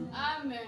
Amen.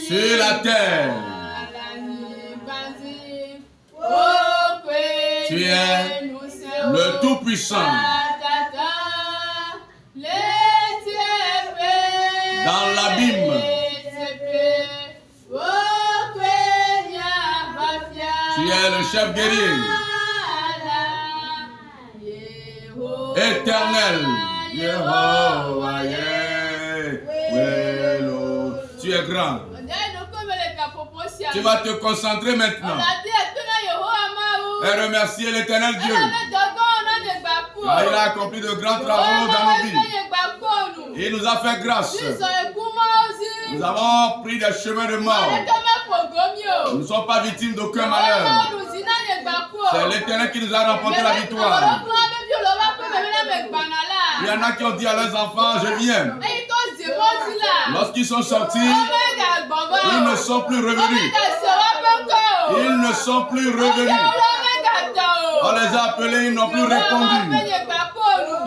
Sur la terre, tu es le Tout-Puissant. Dans l'abîme, tu es le chef guerrier. Éternel, tu es grand. Tu vas te concentrer maintenant et remercier l'Éternel Dieu. Car il a accompli de grands travaux dans nos vies. Il nous a fait grâce. Nous avons pris des chemins de mort. Nous ne sommes pas victimes d'aucun malheur. C'est l'Éternel qui nous a remporté la victoire. Il y en a qui ont dit à leurs enfants, je viens. Lorsqu'ils sont sortis, ils ne sont plus revenus. Ils ne sont plus revenus. On les a appelés, ils n'ont plus répondu.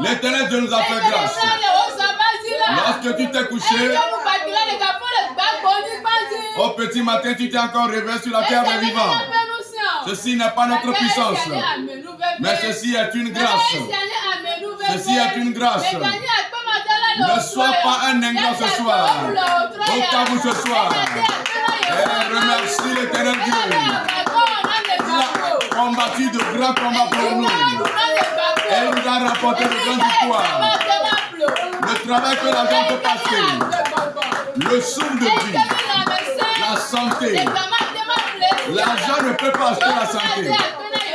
L'Éternel Dieu nous a fait grâce. Lorsque tu t'es couché, au petit matin, tu t'es encore réveillé sur la terre des vivants. Ceci n'est pas notre puissance, mais ceci est une grâce. Ceci est une grâce. Ne sois pas un ingrat ce soir. Au tabou ce soir. Et remercie l'Éternel Dieu. Il a combattu de grands combats pour nous. Et il nous a rapporté de grandes victoires. Le travail que l'argent peut passer. Le souffle de vie. La santé. L'argent ne peut pas acheter la santé.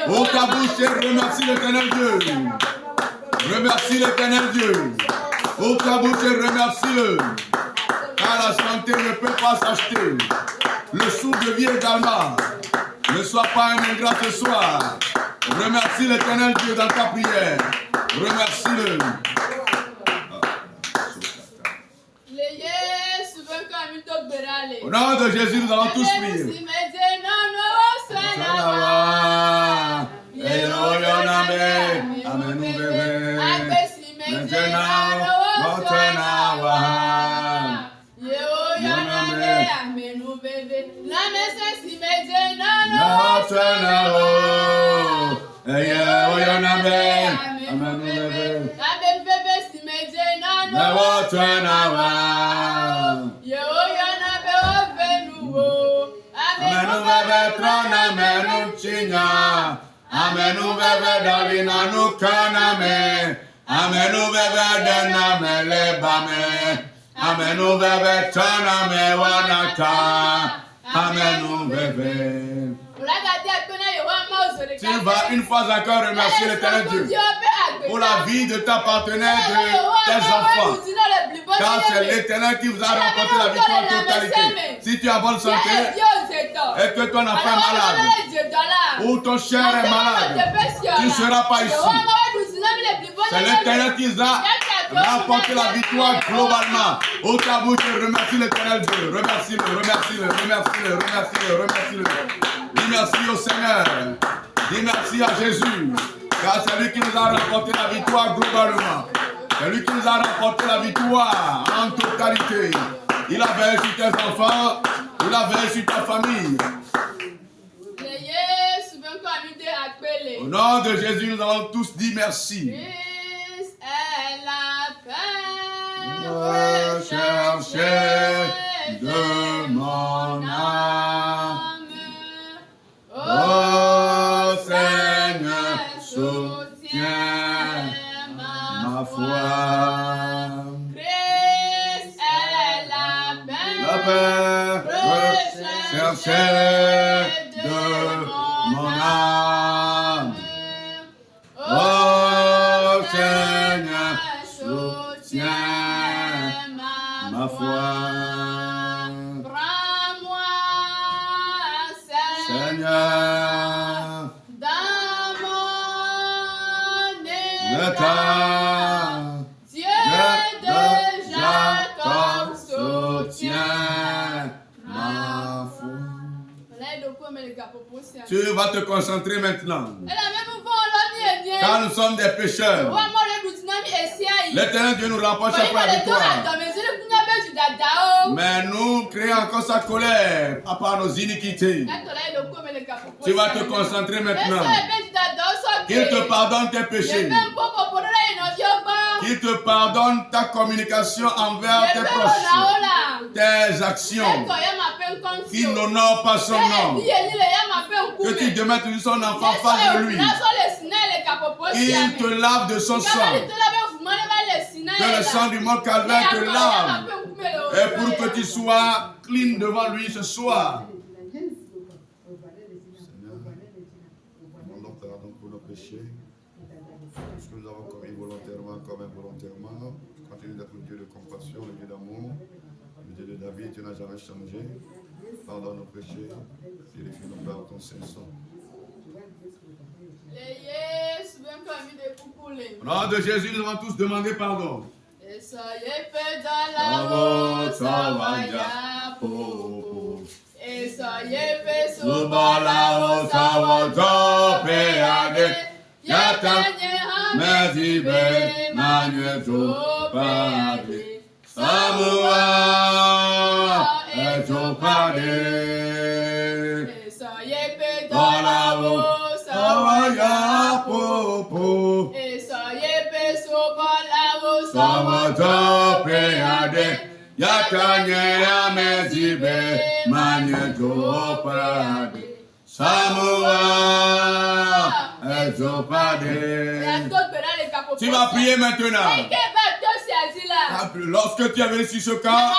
Au ta bouche, remercie l'Éternel Dieu. Remercie l'Éternel Dieu. Au ta bouche, remercie-le. Car la santé ne peut pas s'acheter. Le souffle de vie également. Ne sois pas un ingrat ce soir. Remercie l'Éternel Dieu dans ta prière. Remercie-le. Au nom de Jésus, nous allons tous prier. Amenu bebe davina nu kaname, amenu bebe dename lebame, amenu bebe taname wanata, Amen. Tu vas une fois encore remercier l'Éternel Dieu pour la vie de ta partenaire, de tes enfants. Car c'est l'Éternel qui vous a remporté la victoire en totalité. Si tu as bonne santé et que ton enfant est malade ou ton cher est malade, tu ne seras pas ici. C'est l'Éternel qui vous a remporté la victoire globalement. Au tabou, je remercie l'Éternel Dieu. Remercie-le, remercie-le, remercie-le, remercie-le, remercie-le. Dis merci au Seigneur. Dis merci à Jésus. Car c'est lui qui nous a remporté la victoire globalement. C'est lui qui nous a remporté la victoire en totalité. Il a veillé sur tes enfants. Il a veillé sur ta famille. Au nom de Jésus, nous avons tous dit merci. Rechercher de mon âme, ô Seigneur, soutiens ma foi. Christ est la paix, rechercher de mon âme, ô Seigneur, soutiens ma foi. Prends-moi, Seigneur, dans mon état. Dieu déjà comme soutien ma foi. Tu vas te concentrer maintenant. Car nous sommes des pécheurs. L'Éternel Dieu nous remporte chaque fois la victoire. Mais nous créons encore sa colère à part nos iniquités. Tu vas te concentrer maintenant. Qu'il te pardonne tes péchés. Qu'il te pardonne ta communication envers tes proches. Tes actions qui n'honorent pas son nom. Que tu demeures toujours son enfant face de lui. Il te lave de son sang. Que le sang du mort calvaire te lave. Et pour que tu sois clean devant lui ce soir. Seigneur, demandons pardon pour nos péchés. Ce que nous avons commis volontairement comme involontairement. Continue d'être le Dieu de compassion, le Dieu d'amour. Le Dieu de David, tu n'as jamais changé. Pardonne nos péchés. Purifie-nous par ton Saint-Sang. Au nom de Jésus, nous allons tous demander pardon. Tu vas prier maintenant. Lorsque tu es venu sur ce camp,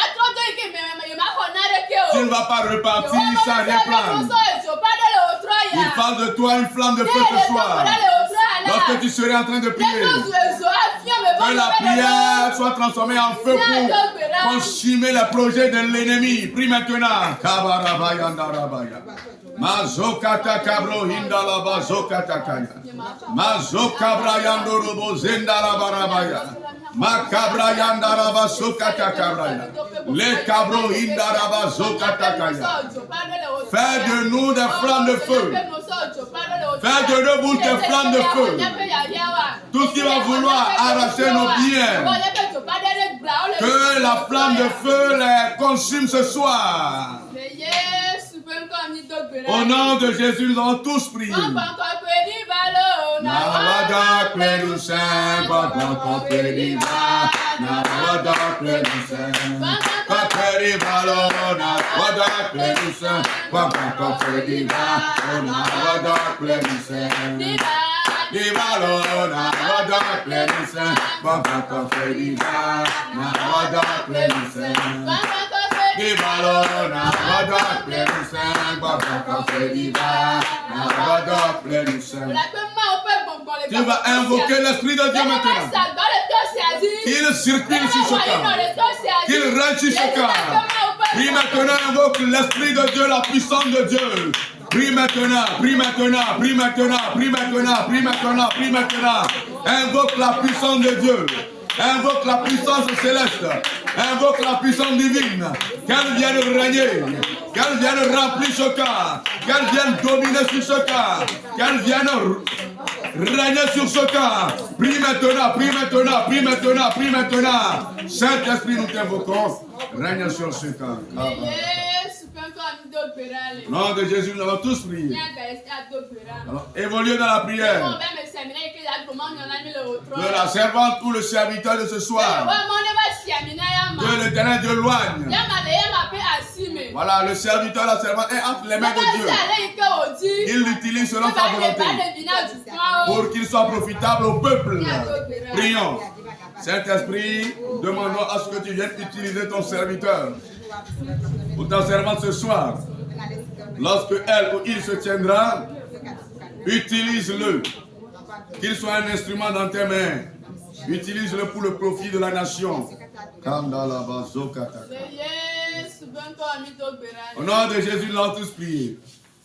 tu ne vas pas repartir sans rien prendre. Il parle de toi une flamme de feu ce soir. Lorsque tu serais en train de prier, que la prière soit transformée en feu pour consumer les projets de l'ennemi. Prie maintenant. Mazokata kabro hindalaba zokata kaya. Mazokabra yandorobo zendalaba rabaya. Makabra yandaraba zokata kabraya. Le kabro hindaraba zokata kaya. Fais de nous des flammes de feu. Fais de nos bouches des flammes de feu. Tout ce qui va vouloir arracher nos biens, que la flamme de feu les consume ce soir. Au nom de Jésus, nous allons tous prier. Give Tu vas invoquer l'Esprit de Dieu maintenant. Qu'il circule sur ce cas. Qu'il règne sur ce cas. Prie maintenant, invoque l'Esprit de Dieu, la puissance de Dieu. Prie maintenant, prie maintenant, prie maintenant, prie maintenant, prie maintenant, prie maintenant. Invoque la puissance de Dieu. Invoque la puissance céleste. Invoque la puissance divine. Qu'elle vienne régner. Qu'elle vienne remplir ce cas. Qu'elle vienne dominer sur ce cas. Qu'elle vienne régner sur ce cas. Prie maintenant, prie maintenant, prie maintenant, prie maintenant. Saint-Esprit, nous t'invoquons. Règne sur ce cas. Au nom de Jésus, nous allons tous prier. Alors, évoluer dans la prière. Que la servante ou le serviteur de ce soir, que l'Éternel Dieu loigne. Voilà, le serviteur, la servante est entre les mains de Dieu. Il l'utilise selon sa volonté pour qu'il soit profitable au peuple. Prions. Saint-Esprit, demandons à ce que tu viennes utiliser ton serviteur ou ta servante ce soir. Lorsque elle ou il se tiendra, utilise-le. Qu'il soit un instrument dans tes mains. Utilise-le pour le profit de la nation. Au nom de Jésus, nous allons tous prier.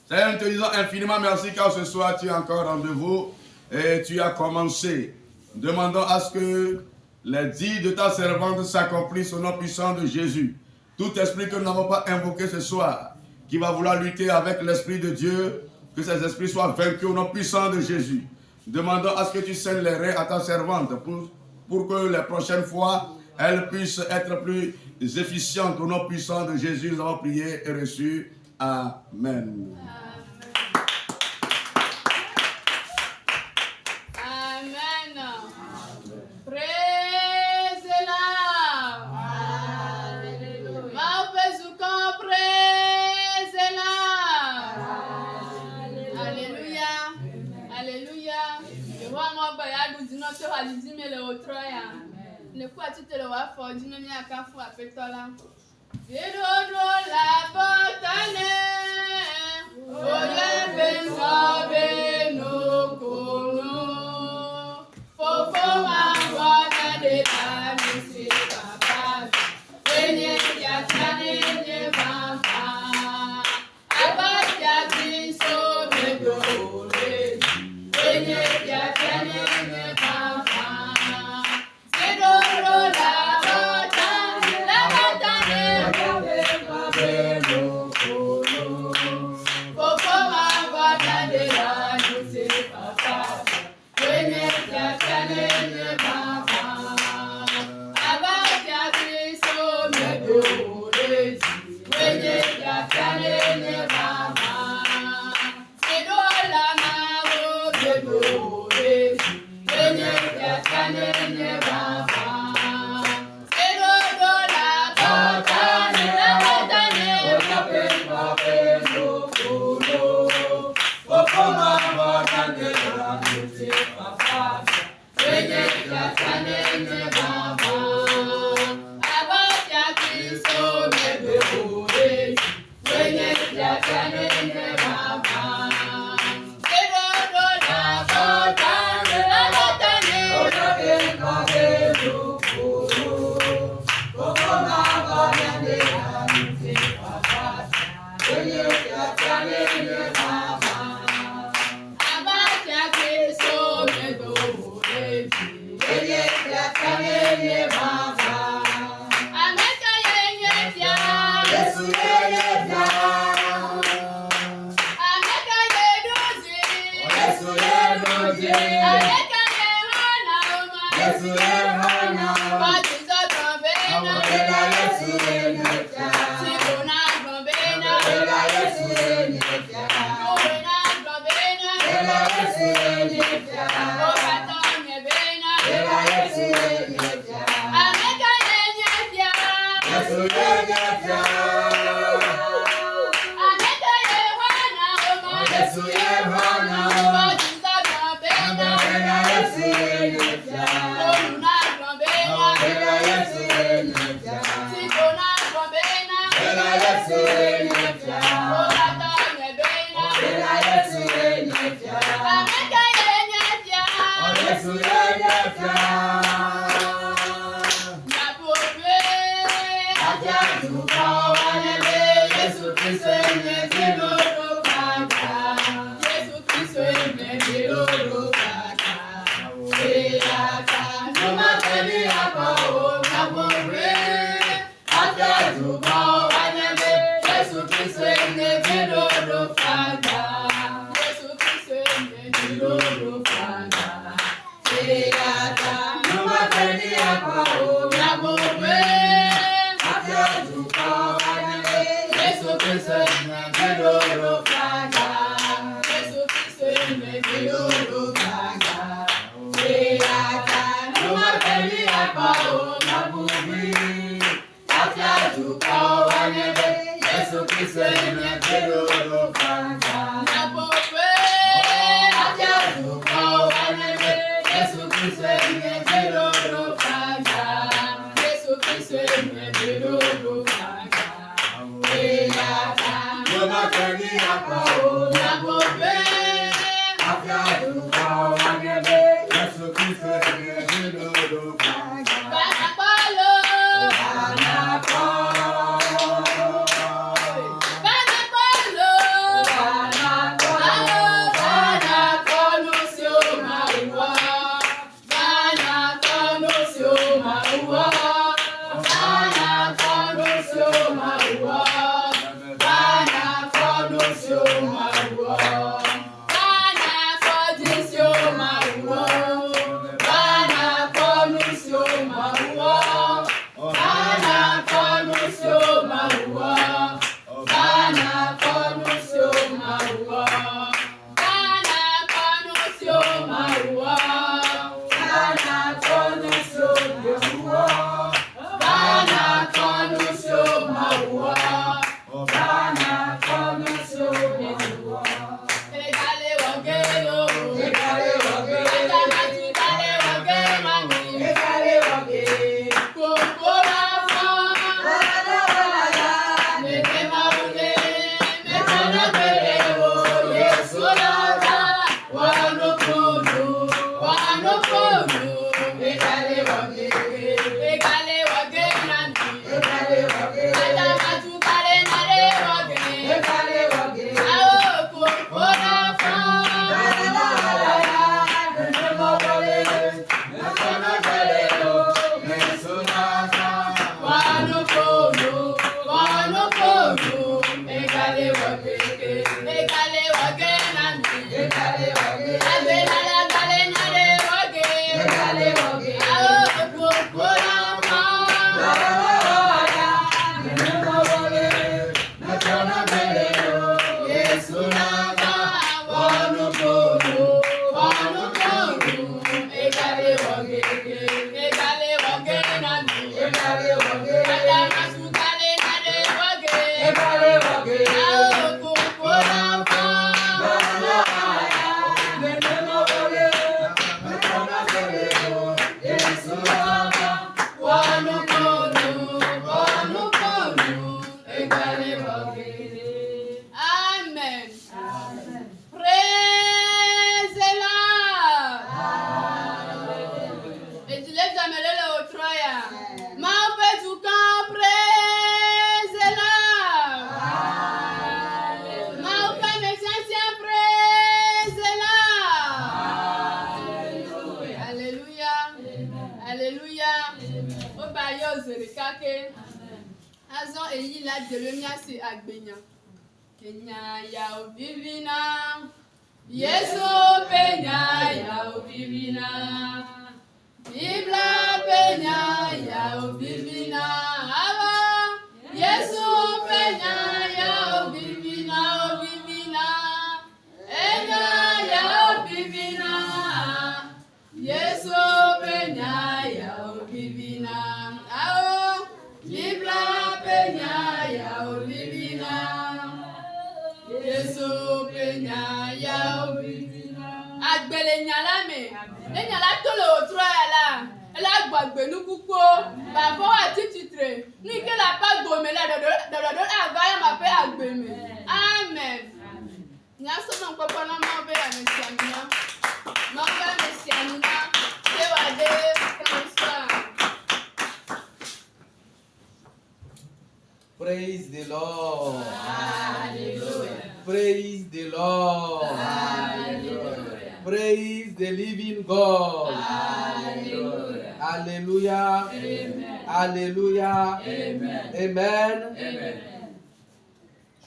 Seigneur, nous te disons infiniment merci car ce soir tu as encore rendez-vous et tu as commencé. Demandons à ce que les dits de ta servante s'accomplissent au nom puissant de Jésus. Tout esprit que nous n'avons pas invoqué ce soir, qui va vouloir lutter avec l'Esprit de Dieu, que ces esprits soient vaincus au nom puissant de Jésus. Demandons à ce que tu scènes les reins à ta servante pour que les prochaines fois, elle puisse être plus efficiente au nom puissant de Jésus. Nous avons prié et reçu. Amen. Ne kwa tute lo wa fo dino mi aka fu apetola Edodo la botane Oye benzo beno kono Fofo ma wada de la misi papa Enye ya tane nye papa Abati ati so medo le Enye ya tane nye papa Amen. Praise the Lord. Hallelujah. Praise the Lord. Hallelujah. Praise the living God. Hallelujah. Alléluia. Amen. Alléluia. Amen. Amen. Amen.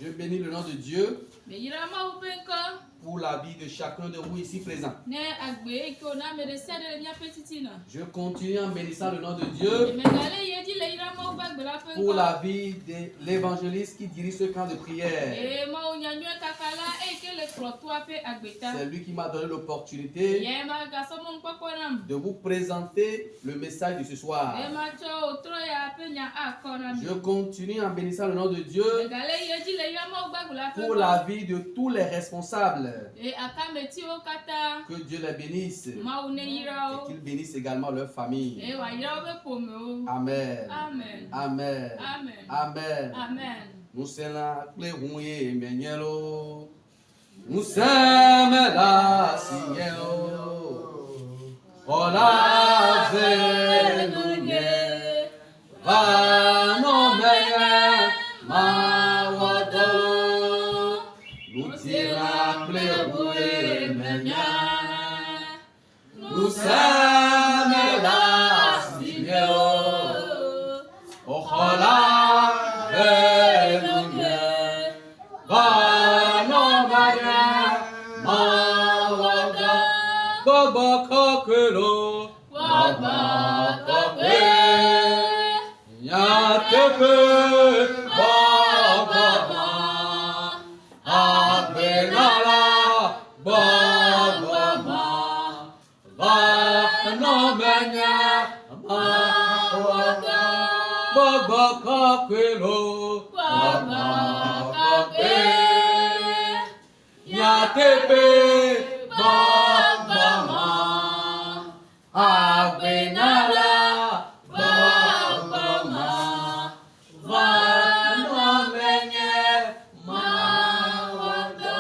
Je bénis le nom de Dieu Mais il y a ma oupenka. pour la vie de chacun de vous ici présents. Ne agbe ko na me de sede le mia petitina. Je continue en bénissant le nom de Dieu Me gale yedi le ira ma ubagbe la penka. pour la vie de l'évangéliste qui dirige ce camp de prière. E ma unyanyo kakala e ke le trottoir pe agbeta. C'est lui qui m'a donné l'opportunité Ye ma gaso mon paponam. de vous présenter le message de ce soir. E ma cho otro ya pe nya akona mi. Je continue en bénissant le nom de Dieu Me gale yedi le ira ma ubagbe la penka. pour la vie de tous les responsables. E akameti o kata. Que Dieu les bénisse et Ma une ira o. qu'il bénisse également leur famille. E wa ira o be pome o. Amen. Amen. Amen. Amen. Amen. Amen. Nous sommes là, clé rouillé, menyelo. Nous sommes là, signelo. Oh la velounie, va non meilleur, ma wadolo. Nous sommes là, clé rouillé, menyelo. Nous sommes là, signelo. Oh la velounie, va non meilleur, ma wadolo. Baba kakelo, baba kakwe, nyatepe, baba ma, abenala, baba ma, va no menya, ma wada, baba kakelo, baba kakwe, nyatepe. Baba abenala baba va menye mawada.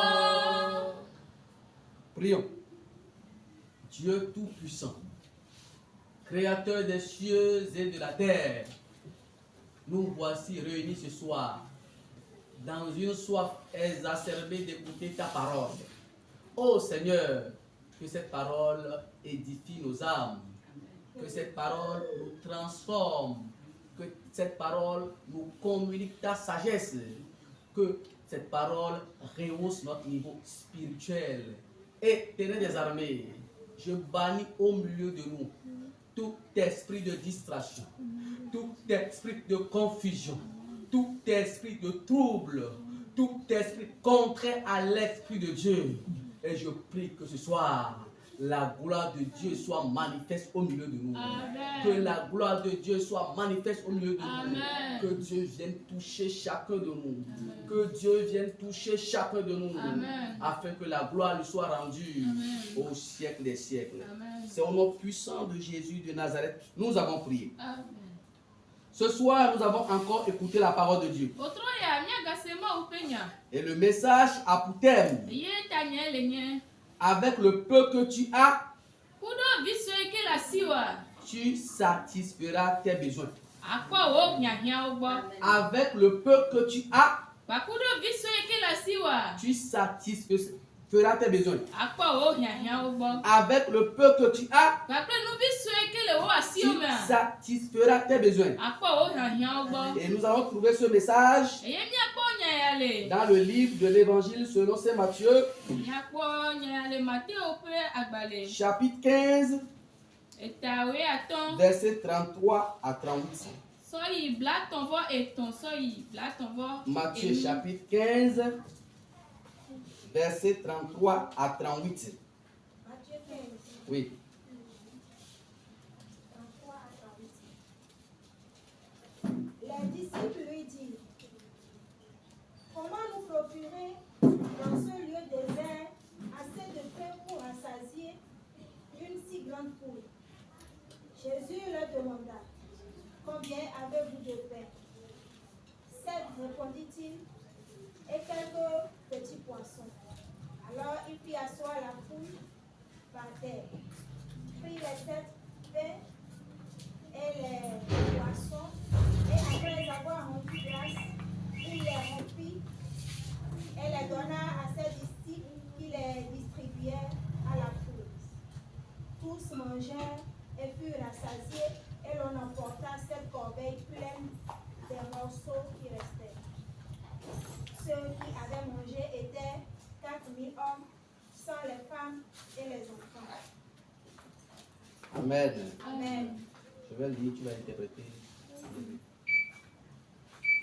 Prions. Dieu tout-puissant, créateur des cieux et de la terre, nous voici réunis ce soir dans une soif exacerbée d'écouter ta parole. Ô Seigneur, que cette parole édifie nos âmes, que cette parole nous transforme, que cette parole nous communique ta sagesse, que cette parole rehausse notre niveau spirituel. Éternel des armées, je bannis au milieu de nous tout esprit de distraction, tout esprit de confusion, tout esprit de trouble, tout esprit contraire à l'Esprit de Dieu. Et je prie que ce soir, la gloire de Dieu soit manifeste au milieu de nous. Amen. Que la gloire de Dieu soit manifeste au milieu de Amen. nous. Que Dieu vienne toucher chacun de nous. Amen. Que Dieu vienne toucher chacun de nous. Amen. Afin que la gloire lui soit rendue Amen. au siècle des siècles. Amen. C'est au nom puissant de Jésus de Nazareth. Nous avons prié. Amen. Ce soir, nous avons encore écouté la parole de Dieu. Otro ya mia gasema upenya. Et le message a pour thème, Ye tanya lenye. avec le peu que tu as, Kudo viso eke la siwa. tu satisferas tes besoins. Akwa wo nyahia ogbo. Avec le peu que tu as, Bakudo viso eke la siwa. tu satisferas tes besoins. Akwa wo nyahia ogbo. Avec le peu que tu as, Bakle nu viso eke le wo tu asioma. satisferas tes besoins. Akwa wo nyahia ogbo. Et nous allons trouver ce message Eye mia kpo nyayale. dans le livre de l'Évangile selon saint Matthieu, Mia kpo nyayale Matteo pe agbale. chapitre 15, Etawe aton. versets 33 à 38. Soyi blaton vo eton. Soyi blaton vo. Matthieu chapitre 15, versets 33 à 38. Matthieu 15, Oui. 33 à 38. Les disciples lui dirent, comment nous procurer dans ce lieu désert assez de pain pour rassasier une si grande foule? Jésus leur demanda, combien avez-vous de pain? 7, répondit-il, et quelques petits poissons. Alors il fit asseoir la foule par terre, prit les 7 pains et les poissons, et après les avoir rendus grâce, et les enfants. Amen. Amen. Je vais lire, tu vas interpréter.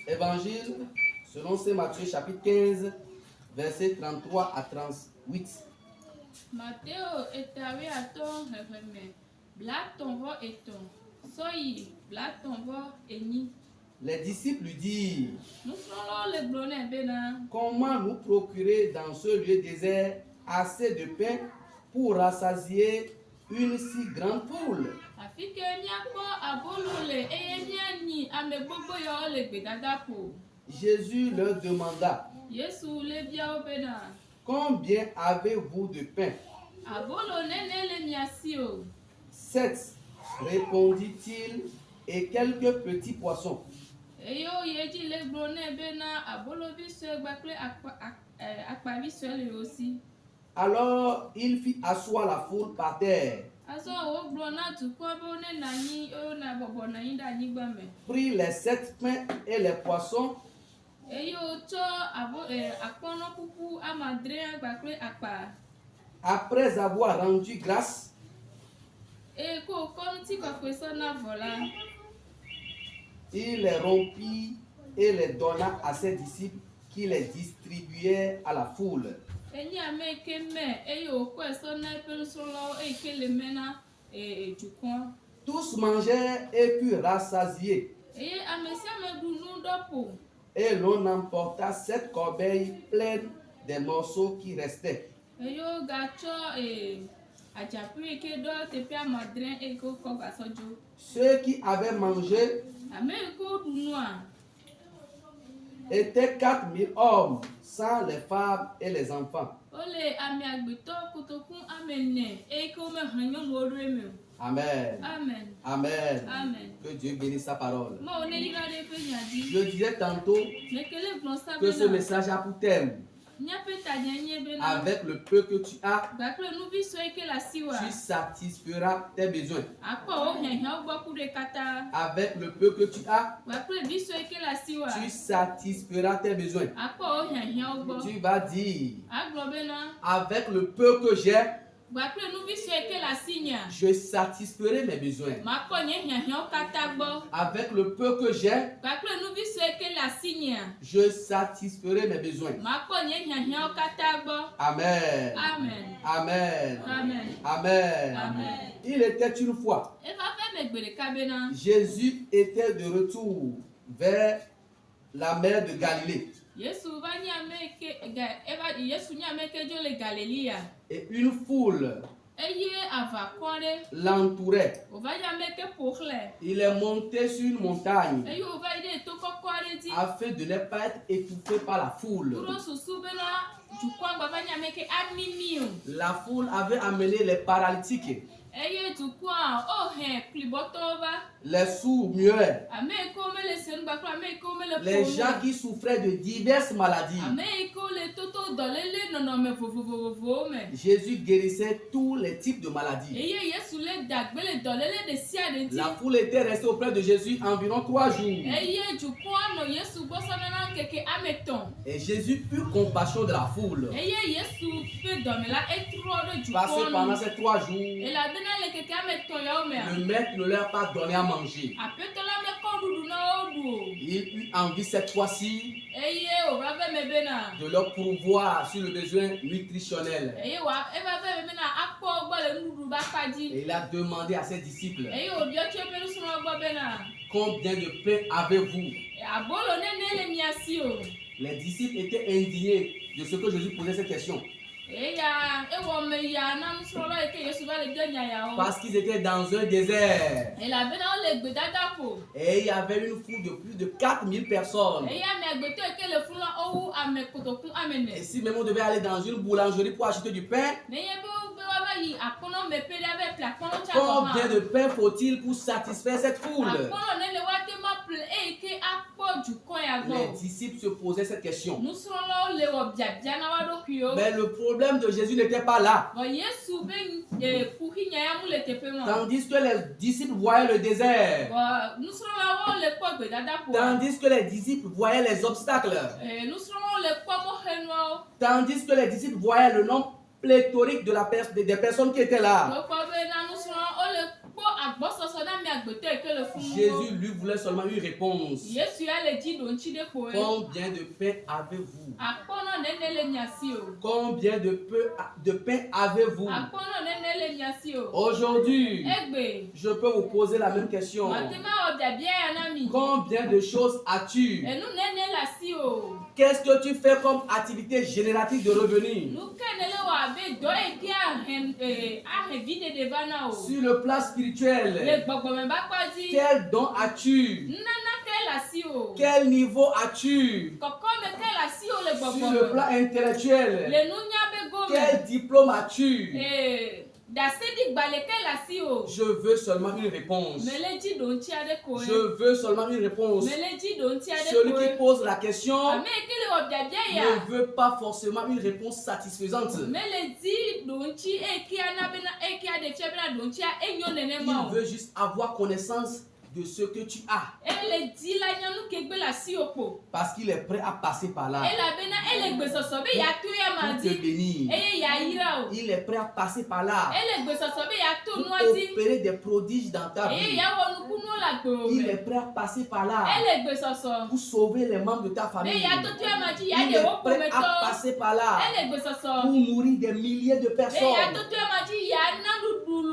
Évangile selon Saint Matthieu chapitre 15, versets 33 à 38. Matteo etawi ato heheme. Blatonvo eton. Soyi blatonvo eni. Les disciples lui dirent, Nous ferons le blonnet bena. comment nous procurer dans ce lieu désert assez de pain pour rassasier une si grande foule? Afike miakpo abolole eye miani ame gbogbo yo le gbedadapo. Jésus leur demanda, Yesu le bia bena. combien avez-vous de pain? Abolo nene le miasio. 7, répondit-il, et quelques petits poissons. Eyo yeji le blonnet bena abolo biso gbakle akpa biso le aussi. Alors il fit asseoir la foule par terre, Aso wo blona tu ko bo ne nani o na bobo na yin da nyigba me. prit les 7 pains et les poissons, Eyo cho abo akono pupu amadre gbakle akpa. après avoir rendu grâce, E ko kon ti ko pe so na vola. il les rompit et les donna à ses disciples qui les distribuaient à la foule. Enyi ame ke me eyo ko so na pe so lo e ke le mena jukon. Tous mangèrent et furent rassasiés, Eye ame si ame du nu dopo. et l'on emporta 7 corbeilles pleines des morceaux qui restaient. Eyo gacho ajapu ke do te pe amadre e ko gasojo. Ceux qui avaient mangé Ame ko du nu a. étaient 4000 hommes, sans les femmes et les enfants. Ole ame agbeto kotokun amene e ko me hanyo lo me. Amen. Amen. Amen. Amen. Que Dieu bénisse sa parole. Mo ne yira de pe nyadi. Je disais tantôt Mekele blonsa que ce bena. message a pour thème, Nya pe ta nyenye bena. avec le peu que tu as, Gbakle nu bi so eke la siwa. tu satisferas tes besoins. Akpo o hyan o gbo kude kata. Avec le peu que tu as, Gbakle bi so eke la siwa. tu satisferas tes besoins. Akpo o hyan o gbo. Tu vas dire, Agbo bena. avec le peu que j'ai, Gbakle nu bi so eke la sinya. je satisferai mes besoins. Ma ko nye hyan o kata gbo. Avec le peu que j'ai, Gbakle nu bi so eke la sinya. je satisferai mes besoins. Ma ko nye hyan o kata gbo. Amen. Amen. Amen. Amen. Amen. Amen. Il était une fois, E va fe me gbere ka bena. Jésus était de retour vers la mer de Galilée. Yesu va nyame ke eva Yesu nyame ke jo le Galilea. Et une foule Eye ava kore. l'entourait. O va nyame ke pokhle. Il est monté sur une montagne Eye o va ide to kokore di. afin de ne pas être étouffé par la foule. Turo susu bena jukwangba va nyame ke amimiu. La foule avait amené les paralytiques, Eye jukwa o he klibotova. les sourds, muets, Ame ko me le sen ba kwa ame ko me le les gens qui souffraient de diverses maladies. Ame ko le toto dolele nono me vovovovo me. Jésus guérissait tous les types de maladies. Eye Yesu le dagbele dolele de sia de ti. La foule était restée auprès de Jésus environ 3 jours. Eye jukwa no Yesu bosana keke ameton. Et Jésus eut compassion de la foule. Eye Yesu pe domela etro de Parce que pendant jukwa. ces 3 jours, Et la dena le keke ameton ya ome. le maître ne leur a pas donné à manger. Apetola me kondudu na odu. Il eut envie cette fois-ci Eye o rabe me bena. de leur pourvoir sur le besoin nutritionnel. Eye wa eva be me bena akpo gbo le nudu ba kaji. Et il a demandé à ses disciples, Eye o bio che pe nusu gbo bena. combien de pain avez-vous? Abolo nene le miasi o. Les disciples étaient indignés de ce que Jésus posait cette question. Eya ewo me ya na musoro eke Yesu ba le genya ya o. Parce qu'ils étaient dans un désert. E la bena o le gbedada po. Et il y avait une foule de plus de 4000 personnes. Eya me agbeto eke le fun owu ame kotokun amene. Et si même on devait aller dans une boulangerie pour acheter du pain, Neye be wa ba yi akono me pede ave pla akono cha combien de pain faut-il pour satisfaire cette foule? Akono ne le wa te ma ple eke akpo juko ya Les go. disciples se posaient cette question. Nusro lo le wo bia bia na wa do kio. Mais le problème de Jésus n'était pas là. Bo Yesu be kuhi nya ya mu le tepe mo. Tandis que les disciples voyaient le désert. Bo nusro la wo le ko gbedada po. Tandis que les disciples voyaient les obstacles. Nusro wo le ko mo henwa o. Tandis que les disciples voyaient le nombre pléthorique de des personnes qui étaient là. Jésus lui voulait seulement une réponse. Combien de pain avez-vous? Combien de pain avez-vous? Aujourd'hui, je peux vous poser la même question. Combien de choses as-tu? Qu'est-ce que tu fais comme activité génératrice de revenus? Sur le plan spirituel, quel don as-tu? Quel niveau as-tu? Sur le plan intellectuel, quel diplôme as-tu? Je veux seulement une réponse. Je veux seulement une réponse. Celui qui pose la question ne veut pas forcément une réponse satisfaisante. Il veut juste avoir connaissance de ce que tu as. Parce qu'il est prêt à passer par là. Pour te bénir. Il est prêt à passer par là. Pour opérer des prodiges dans ta vie. Il est prêt à passer par là. Pour sauver les membres de ta famille. Il est prêt à passer par là. Pour nourrir des milliers de personnes.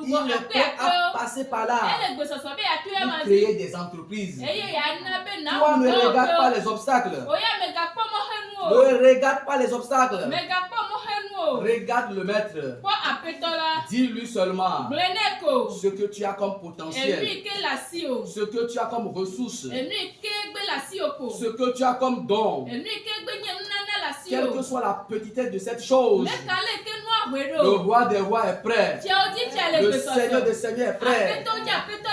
Il est prêt à passer par là. Pour créer des entreprises. Toi, ne regarde pas les obstacles. Ne regarde pas les obstacles. Regarde le maître. Dis-lui seulement ce que tu as comme potentiel, ce que tu as comme ressources, ce que tu as comme don. Quelle que soit la petitesse de cette chose, le roi des rois est prêt. Le Seigneur des seigneurs est prêt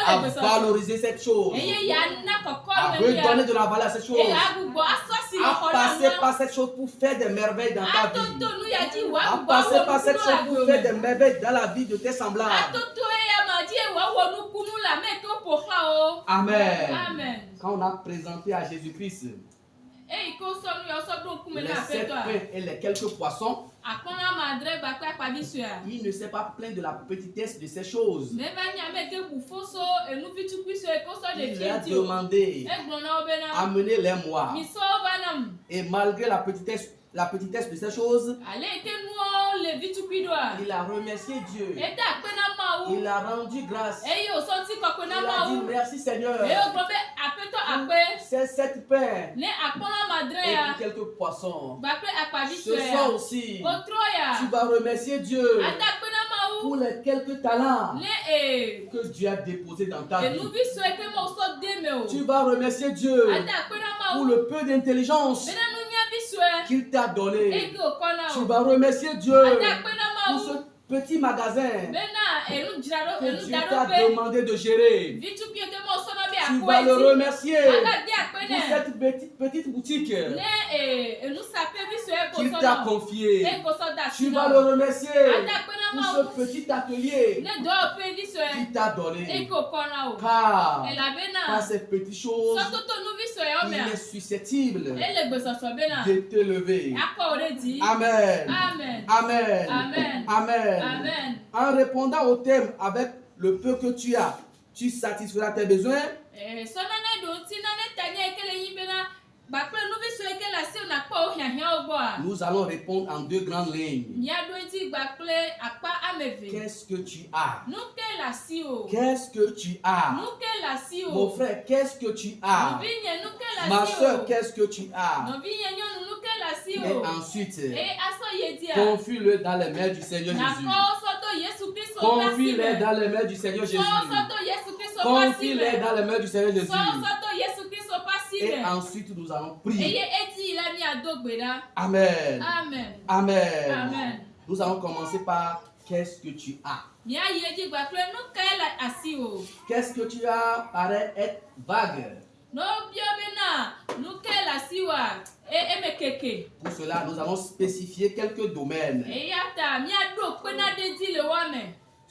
à valoriser cette chose, à redonner de la valeur à cette chose, à passer par cette chose pour faire des merveilles dans ta vie, à passer par cette chose pour faire des merveilles dans la vie de tes semblables. Amen. Quand on a présenté à Jésus-Christ les 7 pains et les quelques poissons, il ne s'est pas plaint de la petitesse de ces choses. Il a demandé, amenez-les-moi. Et malgré la petitesse de ces choses, il a remercié Dieu. Il a rendu grâce. Il a dit merci Seigneur. Ces 7 pains et quelques poissons. Ce soir aussi, tu vas remercier Dieu pour les quelques talents que Dieu a déposés dans ta vie. Tu vas remercier Dieu pour le peu d'intelligence qu'il t'a donné. Tu vas remercier Dieu pour ce petit magasin que Dieu t'a demandé de gérer. Tu vas le remercier pour cette petite boutique qu'il t'a confiée. Tu vas le remercier pour ce petit atelier qu'il t'a donné. Car par ces petites choses, il est susceptible de te lever. Amen. Amen. Amen. Amen. En répondant au thème avec le peu que tu as, tu satisferas tes besoins. Nous allons répondre en 2 grandes lignes. Qu'est-ce que tu as? Qu'est-ce que tu as? Mon frère, qu'est-ce que tu as? Ma soeur, qu'est-ce que tu as? Et ensuite, confie-le dans les mains du Seigneur Jésus. Confie-le dans les mains du Seigneur Jésus. Confie-le dans les mains du Seigneur Jésus. Et ensuite, nous allons prier. Amen. Amen. Amen. Nous allons commencer par qu'est-ce que tu as? Qu'est-ce que tu as paraît être vague. Pour cela, nous allons spécifier quelques domaines.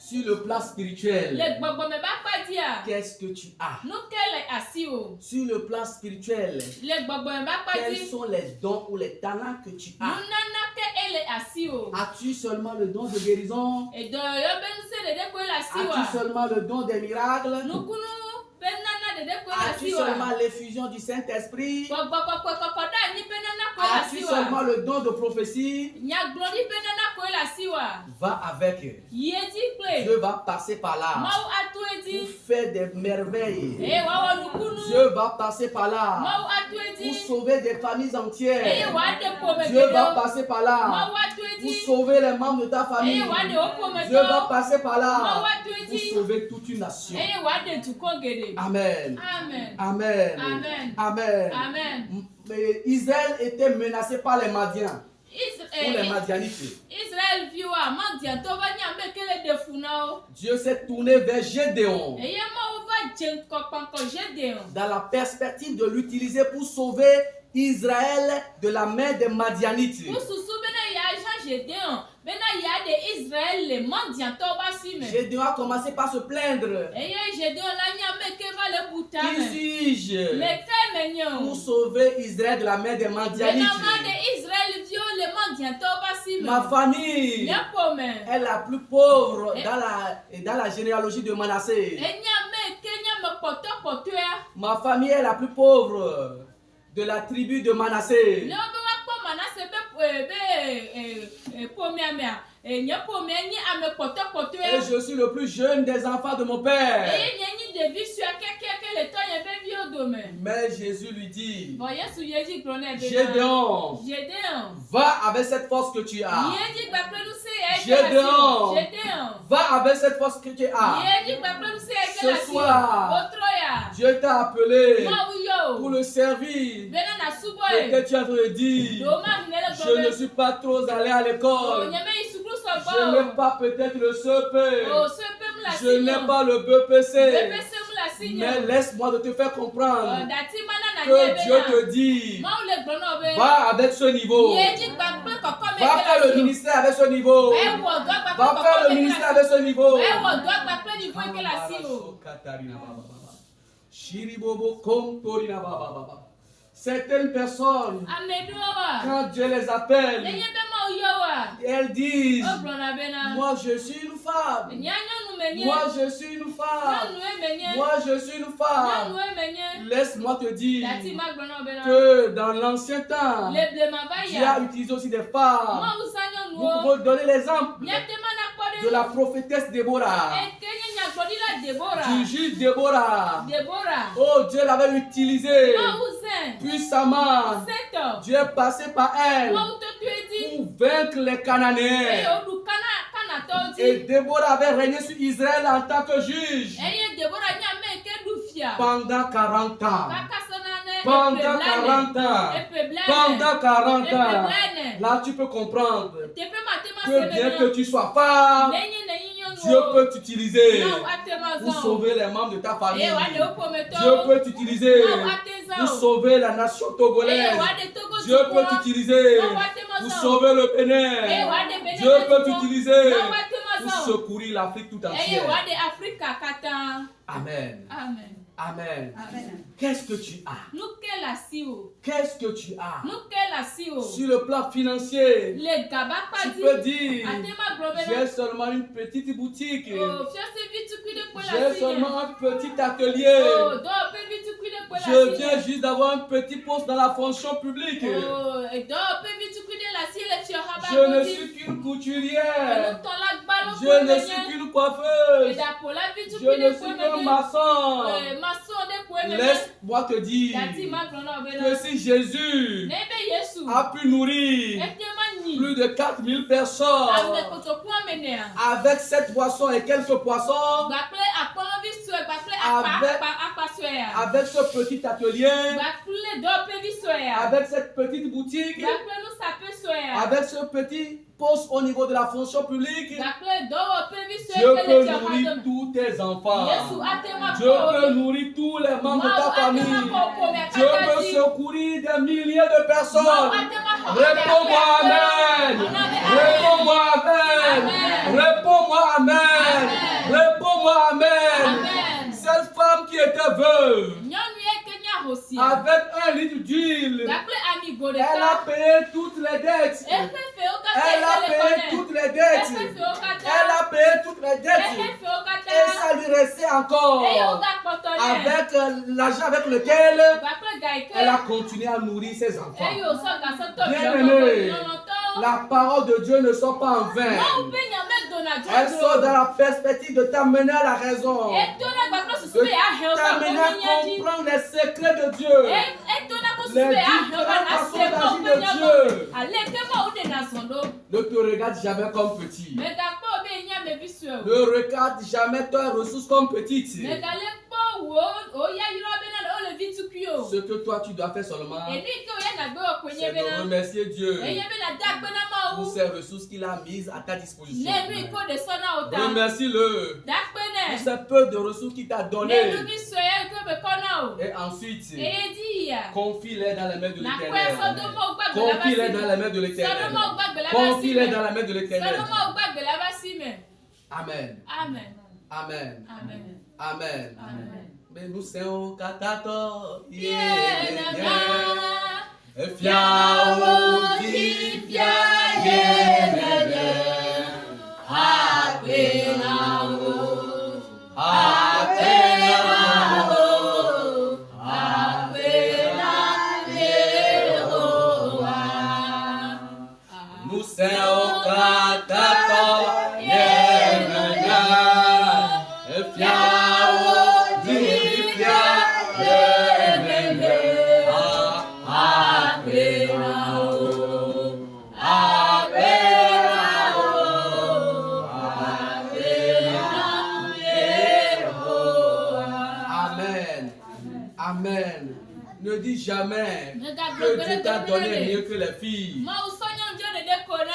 Sur le plan spirituel, Le gbɔgbɔ me ba kpa dia. qu'est-ce que tu as? Nu ke le asi o. Sur le plan spirituel, Le gbɔgbɔ me ba kpa quels di. sont les dons ou les talents que tu as? Nunana ke ele asi o. As-tu seulement le don de guérison? Edo yo be nu se dede ko ele asi wa. As-tu seulement le don des miracles? Nukunu be nana dede ko ele As-tu asi wa. seulement l'effusion du Saint-Esprit? Kɔkɔ da ni be nana ko ele As-tu asi wa. seulement le don de prophétie? Nyagbɔdi be nana ko ele asi wa. Va avec. Yedi kple. Dieu va passer par là Mawu atu pour edi. faire des merveilles. Wa wɔ nukunu. Dieu va passer par là Mawu atu pour edi. sauver des familles entières. Wa de pome Dieu va geɖewo. passer par là Mawu atu pour edi. sauver les membres de ta famille. Wa de wo pome Dieu va tɔwo. passer par là Mawu atu pour edi. sauver toute une nation. Wa de dukɔ geɖe. Amen. Amen. Amen. Amen. Amen. Amen. Mais Israël était menacé par les Madians ou les Madianites. Israël viwa mandiantɔ va nyame kele de fu na wo. Dieu s'est tourné vers Gédéon Eye Mawu va dze ŋkɔ kpankɔ Gédéon. dans la perspective de l'utiliser pour sauver Israël de la main des Madianites. Kususu bena ya Jean Gédéon bena ya de Israël le mandiantɔ ba si me. Gédéon a commencé par se plaindre. Eye Gédéon la nyame ke va le buta Qui me. suis-je Me ke me pour nyo. sauver Israël de la main des Bena ma Madianites? de Israël vio le mandiantɔ ba si me. Ma famille Nye pome. est la plus pauvre dans la généalogie de Manassé. Enyame ke nyame kpɔtɔkpɔtɔa. Ma famille est la plus pauvre de la tribu de Manassé. Ne be wa kpɔ Manase be pomea mea. Nye pomea nyi ame Et kpɔtɔkpɔtɔa. je suis le plus jeune des enfants de mon père. Eye nye nyi ɖevi sue keke le tɔ nye be viwo dome. Mais Jésus lui dit, Bon, Yesu yedzi gblɔ nɛ be Gédéon, Gédéon. va avec cette force que tu as. Yedzi gbakple nu se ya eke Gédéon. la si. Gédéon. Va avec cette force que tu as. Yedzi gbakple nu se ya eke la Ce si. soir, Wotrɔ ya. Dieu t'a appelé Mawu pour yo. le servir. Bena na subɔ Et ye. que tu as de dire, Doma mi le je ne gblɔ suis pas trop allé à be. O l'école. nye me yi sukulu Je sɔgbɔ n'ai o. pas peut-être le CP. O so pe mu la si Je n'ai nyɔ. pas le BPC. BPC mu la si Mais nyɔ. laisse-moi de te faire comprendre Dati mana na nye que Dieu bena. te dit, Mawu le gblɔ nɔ be. va avec ce niveau. Yedzi gbakple kɔkɔ me Va eke faire la le si o. ministère avec ce niveau. Ewɔ dɔ gbakple Va faire kɔkɔ le me eke ministère la si. avec ce niveau. Ewɔ dɔ gbakple nivo eke la si o. Shiribobo Komtorina Baba. Certaines personnes, Ame ɖewo wa. quand Dieu les appelle, Nenye be Mawu yɔ wa. elles disent, O gblɔna bena. moi je suis une femme. Nya nyɔnu me nye. Moi je suis une femme. Nyɔnue me nye. Moi je suis une femme. Nyɔnue me nye. Laisse-moi te dire Dati ma gblɔna bena. que dans l'ancien temps, Le blema va Dieu ya. a utilisé aussi des femmes. Mawu sa Nous nyɔnuwo. pouvons donner l'exemple Nyate mana kpɔ de ɖe la nu. prophétesse Déborah, Eke nye nyagblɔɖila Debora. du juge Déborah. Debora. Oh, Dieu l'avait utilisée Mawu zẽ. puissamment. Setɔ. Dieu est passé par elle Mawu tɔtɔe dzi. pour vaincre les Eye Cananéens. woɖu Kanatɔwo Et dzi. Déborah avait régné sur Israël en tant que juge Eye Debora nye ame yi ke ɖu fia. pendant 40 ans. Kaka sɔna ne Pendant eƒe 40 ans. blaene. Pendant 40 Eƒe ans. blaene. Là, tu peux comprendre Teƒe ma te ma que se bien bena. que tu sois femme, Nenye ne yi nyɔnu Dieu o. peut t'utiliser Mawu ate ma pour zã o. sauver les membres de ta famille. Eye wa de wo Dieu ƒometɔwo. peut t'utiliser Mawu ate zã pour o. sauver la nation Eye togolaise. wa de Togo Dieu peut dukɔa. t'utiliser Mawu ate ma pour zã o. sauver le Eye Bénin. wa de Benin Dieu peut dukɔ. t'utiliser Mawu ate ma pour zã o. secourir l'Afrique tout Eye entière. wa de Afrika katã. Amen. Amen. Amen. Amen. Qu'est-ce que tu as? Nu ke le asi o. Qu'est-ce que tu as? Nu ke le asi o. Sur le plan financier, Le gaba tu kpa peux dzi. dire, Ate ma gblɔ bena. j'ai seulement une petite boutique. O fiase vi tukui ɖe kpe le J'ai asi seulement nye. un petit atelier. O dɔwɔƒe vi tukui ɖe kpe le Je asi viens nye. juste d'avoir un petit poste dans la fonction publique. O dɔwɔƒe vi tukui ɖe le asi le fiɔxaba Je ne dzi. suis qu'une couturière. Enutɔla gbalo Je koe ne me suis nye. qu'une coiffeuse. Eɖaƒola vi Je tukui ne ɖe suis koe me qu'un nye. maçon. Maçon ɖe koe me nye. Laisse-moi te dire Dati ma gblɔ na wo que bena. si Jésus Ne be Yesu. a pu nourrir Ete ma nyi. plus de 4000 Ame personnes kotoku ame nea. avec 7 poissons et quelques poissons, Gbakple akpɔlɔvi sue gbakple Avec- akpa suea. avec ce petit atelier, Gbakple dɔwɔƒe vi suea. avec cette petite boutique, Gbakple nusaƒe suea. avec ce petit poste au niveau de la fonction publique, Gbakple dɔwɔƒe vi sue Dieu ke peut le fiɔxa nourrir dome. tous tes enfants. Yesu ate ma Dieu peut nourrir tous les membres de ta famille. Dieu peut secourir des milliers de personnes. Réponds-moi Amen. Réponds-moi Amen. Réponds-moi Amen. Réponds-moi Amen. Cette femme qui était veuve, avec un litre d'huile, elle a payé toutes les dettes. Elle a payé toutes les dettes. Elle a payé toutes les dettes. Et ça lui restait encore. Avec l'argent avec lequel elle a continué à nourrir ses enfants. Bien-aimés, la parole de Dieu ne sort pas en vain. Elle sort dans la perspective de t'amener à la raison. De t'amener à comprendre les secrets de Dieu. Les différentes façons d'agir de Dieu. Ne te regarde jamais comme petit. Ne regarde jamais tes ressources comme petite. Ce que toi tu dois faire seulement, c'est de remercier Dieu pour ces ressources qu'il a mises à ta disposition. Remercie-le pour ces peu de ressources qu'il t'a données. Et ensuite, confie-les dans les mains de l'Éternel. Confie-les dans les mains de l'Éternel. Confie-les dans la main de l'Éternel. Amen. Amen. Amen. Amen. Amen. Amen. Mais nous sommes katato. Amen. Ne dis jamais que Dieu t'a donné mieux que les filles.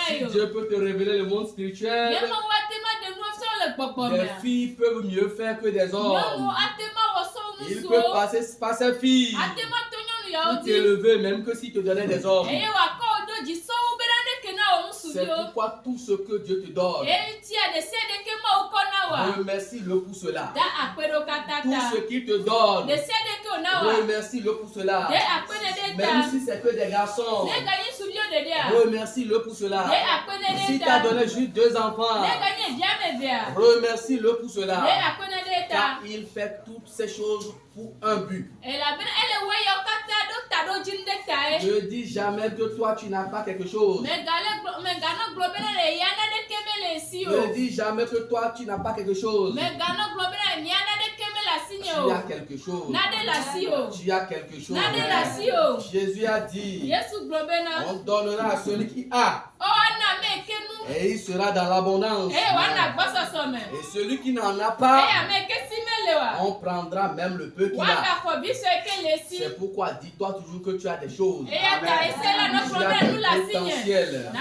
Si Dieu peut te révéler le monde spirituel, les filles peuvent mieux faire que des hommes. Il peut passer par ses filles pour t'élever même que s'il te donnait des hommes. C'est pourquoi tout ce que Dieu te donne, remercie-le pour cela. Tout ce qu'il te donne, remercie-le pour cela. Même si c'est que des garçons, remercie-le pour cela. Si tu as donné juste 2 enfants, remercie-le pour cela. Car il fait toutes ces choses pour un but. Ne dis jamais que toi tu n'as pas quelque chose. Ne dis jamais que toi tu n'as pas quelque chose. Tu as quelque chose. Tu as quelque chose. Jésus a dit, on donnera à celui qui a. Et il sera dans l'abondance. Et celui qui n'en a pas, on prendra même le peu qu'il a. C'est pourquoi dis-toi toujours que tu as des choses. Tu as des potentiels.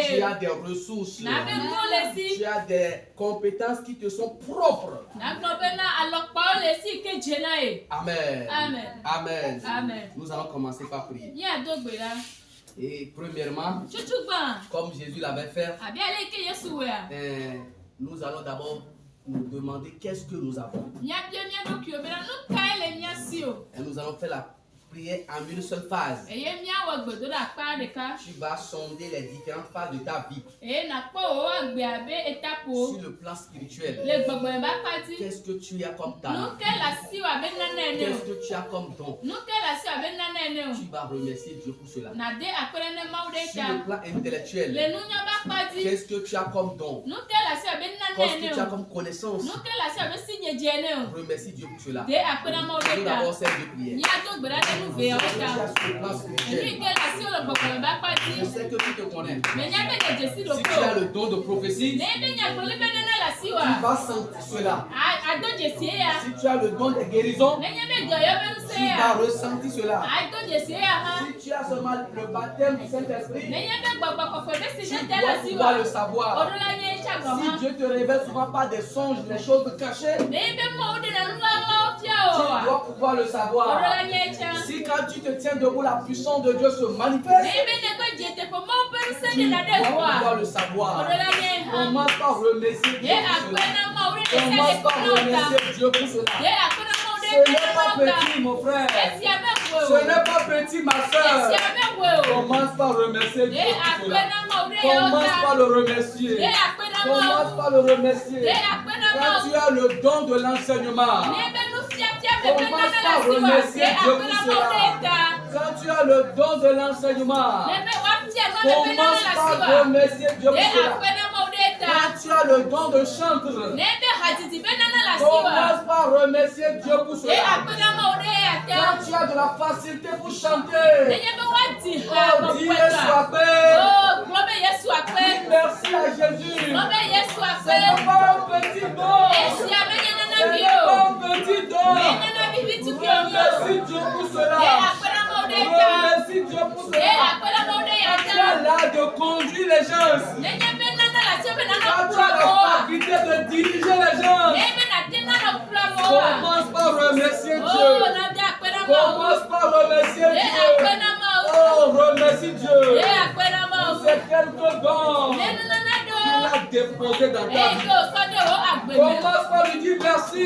Tu as des ressources. Tu as des compétences qui te sont propres. Amen. Amen. Amen. Nous allons commencer par prier. Et premièrement, comme Jésus l'avait fait, nous allons d'abord nous demander qu'est-ce que nous avons. Et nous allons faire la prière en une seule phase. Tu vas sonder les différentes phases de ta vie. Sur le plan spirituel, qu'est-ce que tu as comme talent? Qu'est-ce que tu as comme don? Tu vas remercier Dieu pour cela. Sur le plan intellectuel, qu'est-ce que tu as comme don? Qu'est-ce que tu as comme connaissance? Remercie Dieu pour cela. Nous d'abord cette prière. Je sais que tu te connais. Si tu as le don de prophétie, tu vas sentir cela. Si tu as le don de guérison, tu vas ressentir cela. Si tu as seulement le baptême du Saint-Esprit, tu dois pouvoir le savoir. Si Dieu te révèle souvent par des songes, les choses cachées, tu dois pouvoir le savoir. Si quand tu te tiens debout, la puissance de Dieu se manifeste, tu dois pouvoir le savoir. Commence par remercier Dieu pour cela. Commence par remercier Dieu pour cela. Ce n'est pas petit, mon frère. Ce n'est pas petit, ma soeur. Commence par remercier Dieu pour cela. Commence par le remercier. Commence par le remercier. Quand tu as le don de l'enseignement, commence par remercier Dieu pour cela. Quand tu as le don de l'enseignement, commence par remercier Dieu pour cela. Quand tu as le don de chanter, commence par remercier Dieu pour cela. Quand tu as de la facilité pour chanter, oh, dis soit paix. Dis merci à Jésus. Ce n'est pas un petit don. Ce n'est pas un petit don. Remercie Dieu pour cela. Remercie Dieu pour cela. Tu as l'art de conduire les gens. Quand tu as la faculté de diriger les gens, commence par remercier Dieu. Commence par remercier Dieu. Oh, remercie Dieu pour ces quelques dons qu'il a déposés dans ta vie. Commence par lui dire merci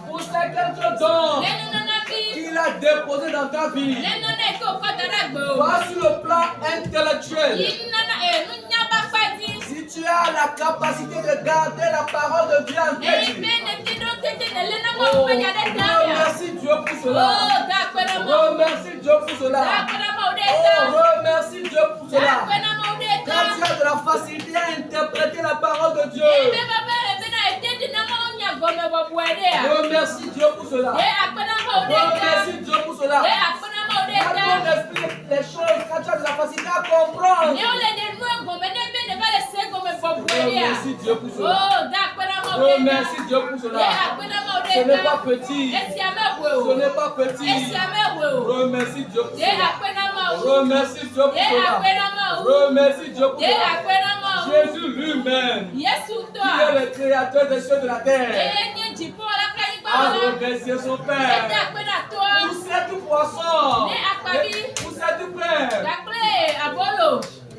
pour ces quelques dons qu'il a déposés dans ta vie. Va sur le plan intellectuel. Si tu as la capacité de garder la parole de Dieu en tête, oh, remercie Dieu pour cela. Remercie Dieu pour cela. Oh, remercie Dieu pour cela. Quand tu as de la facilité à interpréter la parole de Dieu, remercie Dieu pour cela. Remercie Dieu pour cela. Quand on explique les choses, quand tu as de la facilité à comprendre, remercie Dieu pour cela. Remercie Dieu pour cela. Ce n'est pas petit. Ce n'est pas petit. Remercie Dieu pour cela. Remercie Dieu pour cela. Remercie Dieu pour cela. Jésus lui-même, qui est le créateur des cieux et de la terre, a remercié son Père pour cette poisson, pour cette pain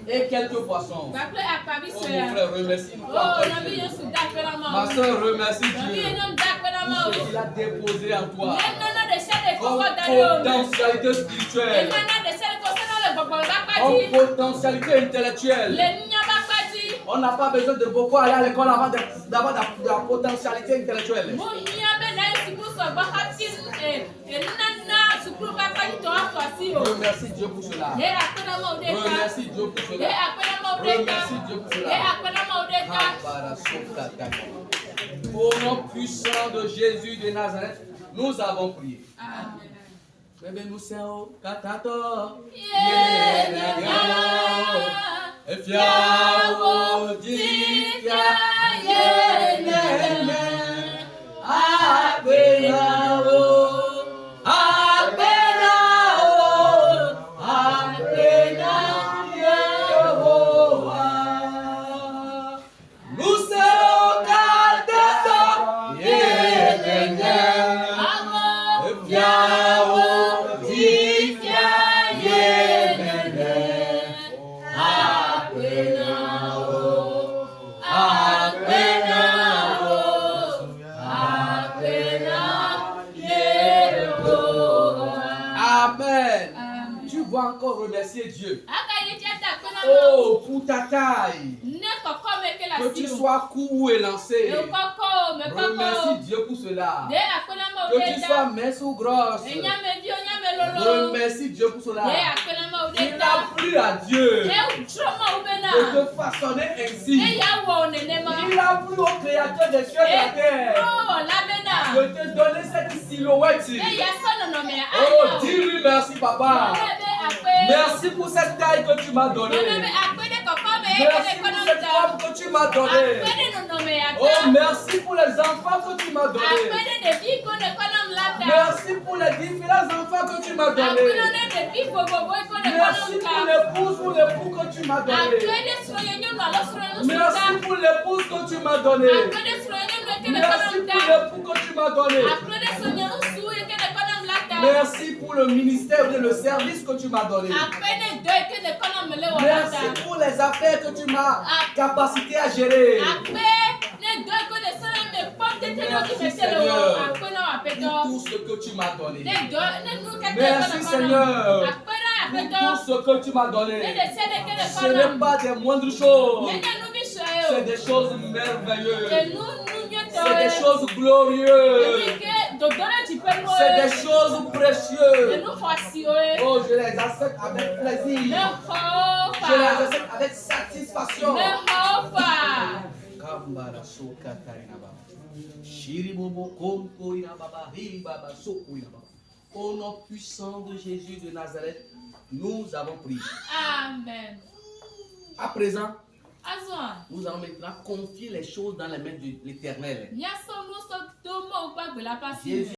et quelques poissons. Oh mon frère, remercie nous. Ma soeur, remercie Dieu pour ce qu'il a déposé en toi comme potentialité spirituelle, comme potentialité intellectuelle. On n'a pas besoin de beaucoup aller à l'école avant d'avoir de la potentialité intellectuelle. Remercie Dieu pour cela. Remercie Dieu pour cela. Remercie Dieu pour cela. Au nom puissant de Jésus de Nazareth, nous avons prié. Amen. Nous sommes katato. Efiao difia yenene apenao Yehowa nous serons katato yenene Efiao difia yenene encore remercier Dieu. Oh, pour ta taille. Que tu sois court ou élancé. Remercie Dieu pour cela. Que tu sois mince ou grosse. Remercie Dieu pour cela. Il n'a plu à Dieu de te façonner ainsi. Il a plu au créateur des cieux et de la terre de te donner cette silhouette. Oh, dis-lui merci, papa. Merci pour cette taille que tu m'as donnée. Merci pour cette femme que tu m'as donnée. Oh, merci pour les enfants que tu m'as donnés. Merci pour les différents enfants que tu m'as donnés. Merci pour l'épouse ou l'époux que tu m'as donné. Merci pour l'épouse que tu m'as donné. Merci pour l'époux que tu m'as donné. Merci pour le ministère et le service que tu m'as donné. Merci pour les affaires que tu m'as capacité à gérer. Merci Seigneur pour tout ce que tu m'as donné. Merci Seigneur pour tout ce que tu m'as donné. Ce n'est pas des moindres choses. C'est des choses merveilleuses. C'est des choses glorieuses. C'est des choses précieuses. Oh, je les accepte avec plaisir. Je les accepte avec satisfaction. Au nom puissant de Jésus de Nazareth, nous avons prié. Amen. À présent, nous allons maintenant confier les choses dans les mains de l'Éternel. Jésus